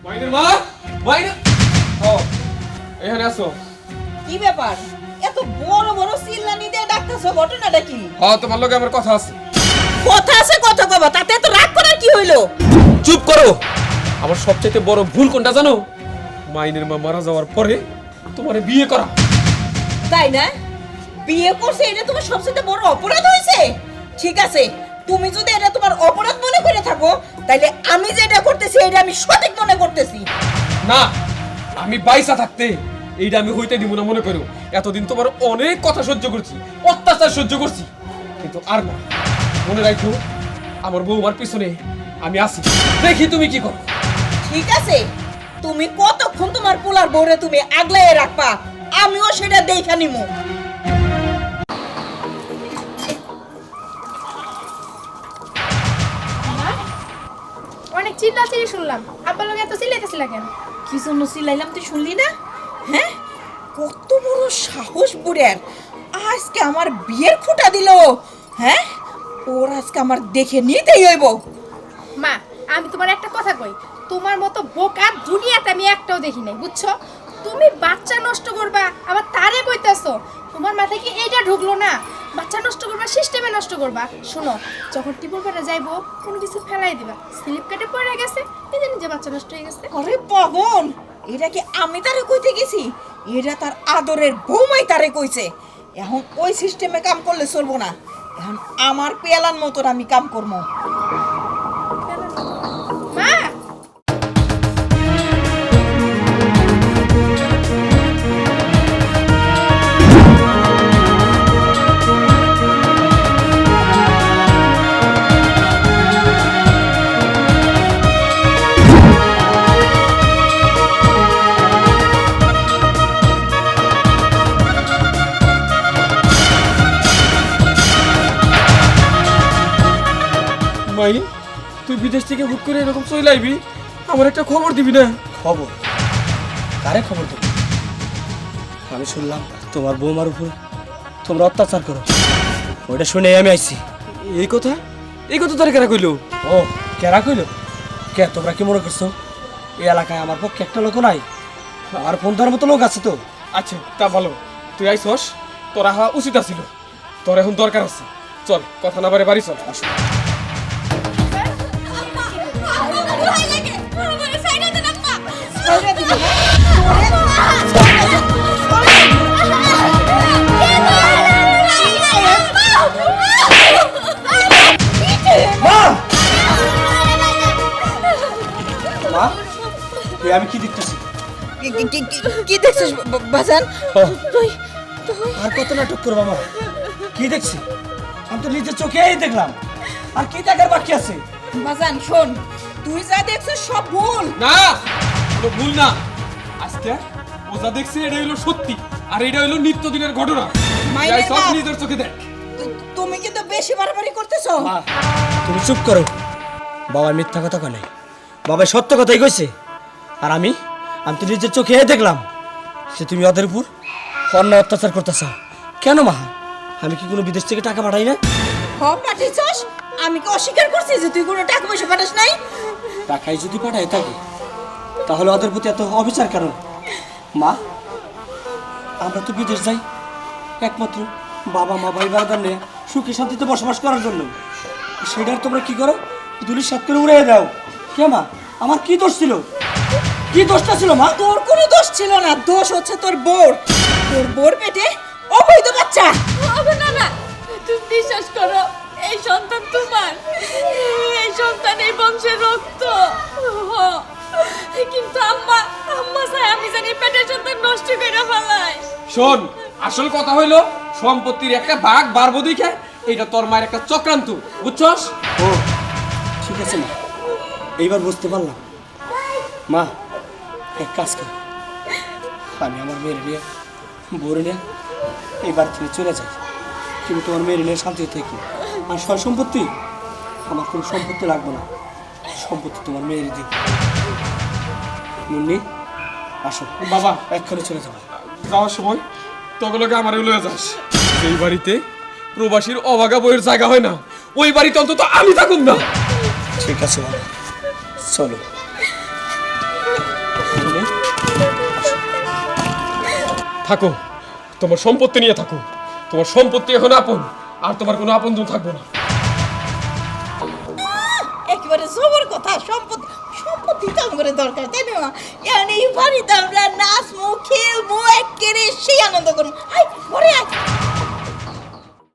মাইনের মা, মাইনের ও এখানে আসো। কি ব্যাপার এত বড় বড় চিল্লানি দিয়ে ডাকতেছো, ঘটনাটা কি? হ্যাঁ, তোমার লগে আমার কথা আছে। কথা আছে, কথা কবা, তাতে এত রাগ করার কি হইলো? চুপ করো। আমার সবচেয়ে বড় ভুল কোনটা জানো? মাইনের মা মারা যাওয়ার পরে তোমারে বিয়ে করা। তাই না? বিয়ে করছে এটা তোমার সবচেয়ে বড় অপরাধ হয়েছে? ঠিক আছে, তুমি যদি এটা তোমার অপরাধ মনে করে থাকো, তাহলে আমি যেটা করতেছি এটা আমি সঠিক মনে করতেছি। না, আমি বাইসা থাকতে এইটা আমি হইতে দিব না মনে করো। এতদিন তোমার অনেক কথা সহ্য করছি, অত্যাচার সহ্য করছি, কিন্তু আর না। মনে রাখো, আমার বউমার পিছনে আমি আছি, দেখি তুমি কি করো। ঠিক আছে, তুমি কতক্ষণ তোমার পোলার বউরে তুমি আগলাইয়ে রাখবা, আমিও সেটা দেখা নিমু। অনেক চিল্লাচিল্লি শুনলাম, আব্বার লগে এত চিল্লাইতেছিল কেন? কি জন্য চিল্লাইলাম তুই শুনলি না? হ্যাঁ, কত বড় সাহস বুড়ের, আজকে আমার বিয়ের খুঁটা দিল। হ্যাঁ, ওর আজকে আমার দেখে নিতেই হইব। মা, আমি তোমার একটা কথা কই, তোমার মতো বোকা দুনিয়াতে আমি একটাও দেখি নাই, বুঝছো? তুমি বাচ্চা নষ্ট করবা আবার তারে কইতাছো? তোমার মাথায় কি এইটা ঢুকলো না? বাচ্চা নষ্ট করবা, সিস্টেমে নষ্ট করবা। শোনো, যখন টিপল পেটে যাইবো কোনো কিছু ফেলাই দিবা, স্লিপ কেটে পড়ে গেছে, নিজে নিজে বাচ্চা নষ্ট হয়ে গেছে। আরে পাগল, এটা কি আমি তারে কইতে গেছি? এটা তার আদরের বৌমাই তারে কইছে। এখন ওই সিস্টেমে কাম করলে চলবো না, এখন আমার পেয়ালার মতন আমি কাম করবো। মা, মাই, তুই বিদেশ থেকে হুট করে এরকম চলে আইবি, আমার একটা খবর দিবি না? খবর? কারে খবর দেবো? আমি শুনলাম তোমার বৌমার উপর তোমরা অত্যাচার করো, ওইটা শুনে আমি আইছি। এই কথা? এই কথা তোর কেনা কইলো? ও, কেরা কইল? কে তোমরা কি মনে করছো এই এলাকায় আমার পক্ষে একটা লোক নাই? আমার ফোন ধরার মতো লোক আছে তো। আচ্ছা, তা ভালো, তুই আইছস, তোর আহা উচিত আছিল। তোর এখন দরকার আছে, চল কথা না বারে বাড়ি চল। আসো। ছাইড়া দিবি না? মা! মা, এই আমি কি দেখতেছি? কি দেখছিস বাজান? তুই আর কত নাটক করবো মা? কি দেখছি? আমি তো নিজের চোখেই দেখলাম, আর কি দেখার বাকি আছে? বাজান শোন, তুই যা দেখছিস সব ভুল। না, কোনো ভুল না। আজকে ও যা দেখছে এটা হইলো সত্যি, আর এটা হইলো নিত্যদিনের ঘটনা। মাইনের যাই সব বাপ। নিজের চোখে দেখ। তুমি কিন্তু বেশি বাড়াবাড়ি করতেছো। মা, তুমি চুপ করো। বাবা মিথ্যা কথা কয় নাই, বাবা সত্য কথাই কইছে। আর আমি তো নিজের চোখে দেখলাম যে তুমি ওদের উপর অন্যায় অত্যাচার করতেছ। কেন মা? আমি কি কোনো বিদেশ থেকে টাকা পাঠাই না? হ পাঠিয়েছস, আমি কি অস্বীকার করছি যে তুই কোনো টাকা পয়সা পাঠাস নাই? টাকাই যদি পাঠাই থাকি তাহলে ওদের প্রতি এত অবিচার কেন? মা, আমরা তো বিদেশ যাই একমাত্র বাবা মা ভাই বাবা নিয়ে সুখী শান্তিতে বসবাস করার জন্য। সেটার তোমরা কি করো? দুলির সাথে করে উড়ে দাও। কে মা, আমার কি দোষ ছিল? কি দোষটা ছিল মা? তোর কোনো দোষ ছিল না, দোষ হচ্ছে তোর বোর পেটে অবৈধ বাচ্চা। না না, তুমি বিশ্বাস করো, এই সন্তান তোমার, এই সন্তান এই বংশের রক্ত। কিন্তু আম্মা আম্মা চাই আমি জানি পেটের সন্তান নষ্ট করে ফেলাই। শোন, আসল কথা হইলো সম্পত্তির একটা ভাগ বাড়বো দেখে এটা তোর মায়ের একটা চক্রান্ত, বুঝছস? ও ঠিক আছে মা, এইবার বুঝতে পারলাম। মা, এক কাজ কর, আমি আমার মেয়ের নিয়ে বউরে নিয়ে এই বাড়ি থেকে চলে যাই, কিন্তু তোমার মেয়ের নিয়ে শান্তি থাকি। আর সয় সম্পত্তি, আমার কোনো সম্পত্তি লাগবে না, সম্পত্তি তোমার মেয়ের দিন। মুন্নি, আসো বাবা, এক্ষুনি চলে যাবো। যাওয়ার সময় তগুলোকে আমার লয়ে যাস। এই বাড়িতে প্রবাসীর অভাগা বইয়ের জায়গা হয় না, ওই বাড়িতে অন্তত আমি থাকুন না। ঠিক আছে বাবা, চলো। থাকো, তোমার সম্পত্তি নিয়ে থাকো। তোমার সম্পত্তি এখন আপন, আর তোমার কোনো আপনজন থাকবো না। একেবারে জবর কথা। সম্পত্তি সম্পত্তি তো আমার দরকার, তাই না? এই বাড়িতে আমরা নাচবো, খেলবো, একেবারে সেই আনন্দ করবো।